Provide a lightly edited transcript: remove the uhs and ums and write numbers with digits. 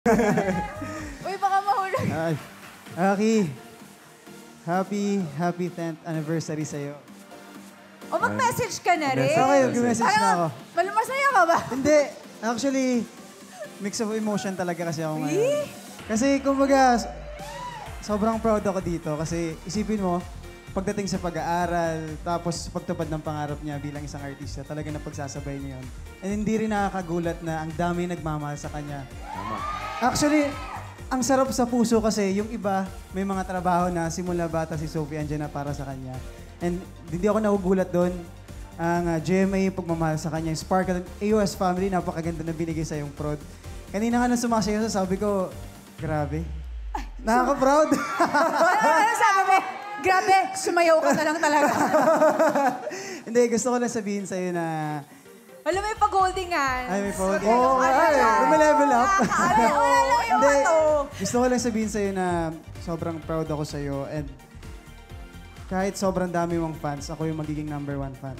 Uy, baka mahulog. Ay, Aki, happy 10th anniversary sa'yo. O mag-message ka na rin. Okay, mag-message na ako. Masaya ka ba? Hindi, actually, mix of emotion talaga kasi ako ngayon. Kasi kumbaga, sobrang proud ako dito kasi isipin mo, pagdating sa pag-aaral, tapos pagtupad ng pangarap niya bilang isang artista, talaga napagsasabay niya yun. And hindi rin nakakagulat na ang dami nagmamahal sa kanya. Tama. Actually, ang sarap sa puso kasi yung iba, may mga trabaho na simula bata si Sophie andyan na para sa kanya. And hindi ako nagugulat doon. Ang GMA, pagmamahal sa kanya, yung Sparkle, AOS Family, napakaganda na binigay sa yung prod. Kanina nga nang sumasayaw, sabi ko, grabe. Nakaka-proud. Ano sabi mo? Grabe, sumayaw ka na lang talaga. Hindi, gusto ko lang sabihin sa'yo na... Alam mo yung pag-holdingan. Ay, may photo. Oo, Level up. Wala lang yung Hindi, ano. gusto ko lang sabihin sa'yo na sobrang proud ako sa'yo. And kahit sobrang dami mong fans, ako yung magiging #1 fan.